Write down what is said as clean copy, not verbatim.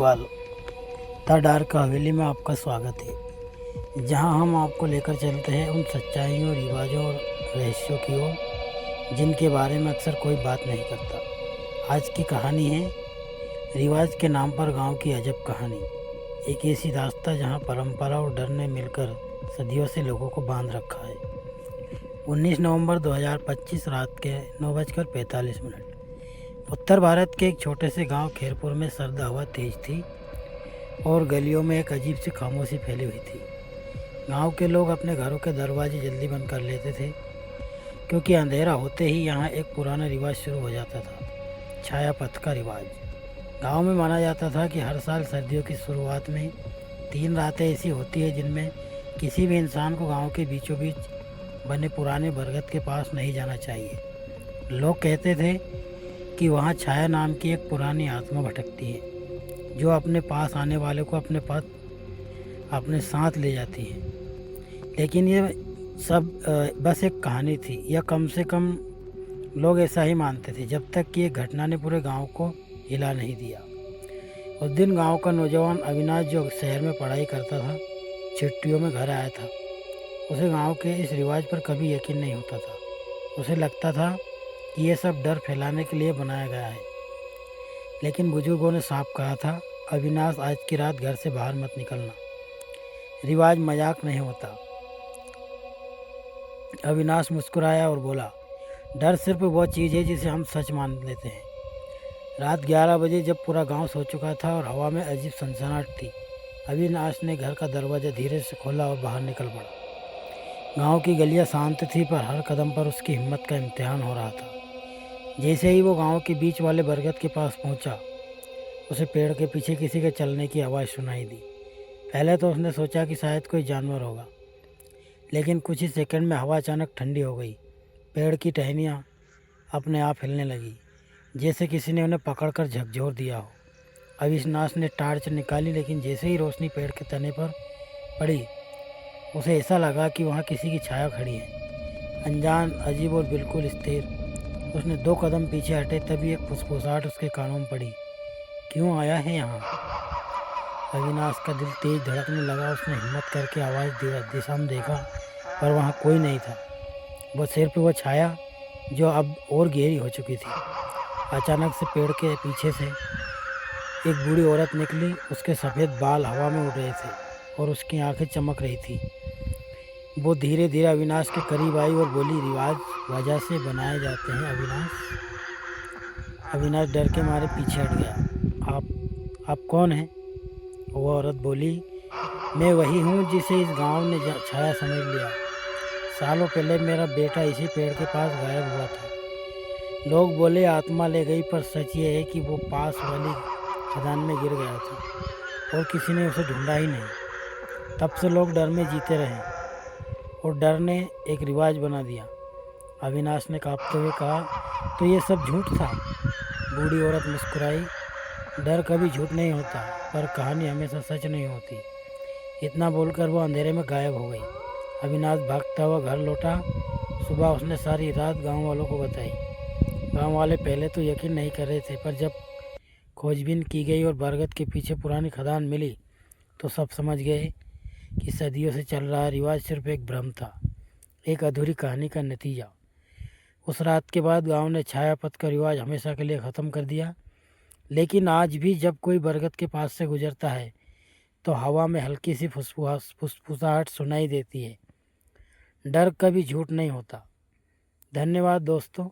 Kotwal the dark हवेली में आपका स्वागत है, जहां हम आपको लेकर चलते हैं उन सच्चाइयों, रिवाजों और रहस्यों की ओर जिनके बारे में अक्सर कोई बात नहीं करता। आज की कहानी है रिवाज के नाम पर गांव की अजब कहानी। एक ऐसी दास्तां जहां परंपरा और डर ने मिलकर सदियों से लोगों को बांध रखा है। 19 नवंबर 2025 रात के 9:45 उत्तर भारत के एक छोटे से गांव खैरपुर में सर्द हवा तेज थी और गलियों में एक अजीब सी खामोशी फैली हुई थी। गांव के लोग अपने घरों के दरवाजे जल्दी बंद कर लेते थे, क्योंकि अंधेरा होते ही यहां एक पुराना रिवाज शुरू हो जाता था, छाया पथ का रिवाज। गांव में माना जाता था कि हर साल सर्दियों की शुरुआत में 3 रातें ऐसी होती है जिनमें किसी भी इंसान को गांव के बीचों बीच बने पुराने बरगद के पास नहीं जाना चाहिए। लोग कहते थे कि वहाँ छाया नाम की एक पुरानी आत्मा भटकती है, जो अपने पास आने वाले को अपने साथ ले जाती है। लेकिन ये सब बस एक कहानी थी, या कम से कम लोग ऐसा ही मानते थे, जब तक कि एक घटना ने पूरे गांव को हिला नहीं दिया। उस दिन गांव का नौजवान अविनाश, जो शहर में पढ़ाई करता था, छुट्टियों में घर आया था। उसे गांव के इस रिवाज पर कभी यकीन नहीं होता था। उसे लगता था कि ये सब डर फैलाने के लिए बनाया गया है। लेकिन बुजुर्गों ने साफ कहा था, अविनाश, आज की रात घर से बाहर मत निकलना। रिवाज मजाक नहीं होता। अविनाश मुस्कुराया और बोला, डर सिर्फ वो चीज़ है जिसे हम सच मान लेते हैं। रात 11 बजे जब पूरा गांव सो चुका था और हवा में अजीब सनसनाहट थी, अविनाश ने घर का दरवाज़ा धीरे से खोला और बाहर निकल पड़ा। गांव की गलियां शांत थी, पर हर कदम पर उसकी हिम्मत का इम्तिहान हो रहा था। जैसे ही वो गांव के बीच वाले बरगद के पास पहुंचा, उसे पेड़ के पीछे किसी के चलने की आवाज़ सुनाई दी। पहले तो उसने सोचा कि शायद कोई जानवर होगा, लेकिन कुछ ही सेकंड में हवा अचानक ठंडी हो गई। पेड़ की टहनियाँ अपने आप हिलने लगी, जैसे किसी ने उन्हें पकड़कर झकझोर दिया हो। अविनाश ने टार्च निकाली, लेकिन जैसे ही रोशनी पेड़ के तने पर पड़ी, उसे ऐसा लगा कि वहाँ किसी की छाया खड़ी है, अनजान, अजीब और बिल्कुल स्थिर। उसने 2 कदम पीछे हटे, तभी एक फुसफुसाहट उसके कानों में पड़ी, क्यों आया है यहाँ? अविनाश का दिल तेज धड़कने लगा। उसने हिम्मत करके आवाज़ दिशा में देखा, पर वहाँ कोई नहीं था। वो सिर्फ वो छाया जो अब और गहरी हो चुकी थी। अचानक से पेड़ के पीछे से एक बूढ़ी औरत निकली। उसके सफ़ेद बाल हवा में उड़ रहे थे और उसकी आंखें चमक रही थी। वो धीरे धीरे अविनाश के करीब आई और बोली, रिवाज वजह से बनाए जाते हैं अविनाश। अविनाश डर के मारे पीछे हट गया। आप कौन हैं? वो औरत बोली, मैं वही हूँ जिसे इस गांव ने छाया समझ लिया। सालों पहले मेरा बेटा इसी पेड़ के पास गायब हुआ था। लोग बोले आत्मा ले गई, पर सच ये है कि वो पास वाली खदान में गिर गया था और किसी ने उसे ढूंढा ही नहीं। तब से लोग डर में जीते रहे और डर ने एक रिवाज बना दिया। अविनाश ने कांपते हुए कहा, तो ये सब झूठ था? बूढ़ी औरत मुस्कुराई, डर कभी झूठ नहीं होता, पर कहानी हमेशा सच नहीं होती। इतना बोलकर वो अंधेरे में गायब हो गई। अविनाश भागता हुआ घर लौटा। सुबह उसने सारी रात गांव वालों को बताई। गांव वाले पहले तो यकीन नहीं कर रहे थे, पर जब खोजबीन की गई और बरगद के पीछे पुरानी खदान मिली, तो सब समझ गए कि सदियों से चल रहा रिवाज सिर्फ एक भ्रम था, एक अधूरी कहानी का नतीजा। उस रात के बाद गांव ने छाया पथ का रिवाज हमेशा के लिए ख़त्म कर दिया। लेकिन आज भी जब कोई बरगद के पास से गुजरता है, तो हवा में हल्की सी फुसफुसाहट सुनाई देती है। डर कभी झूठ नहीं होता। धन्यवाद दोस्तों।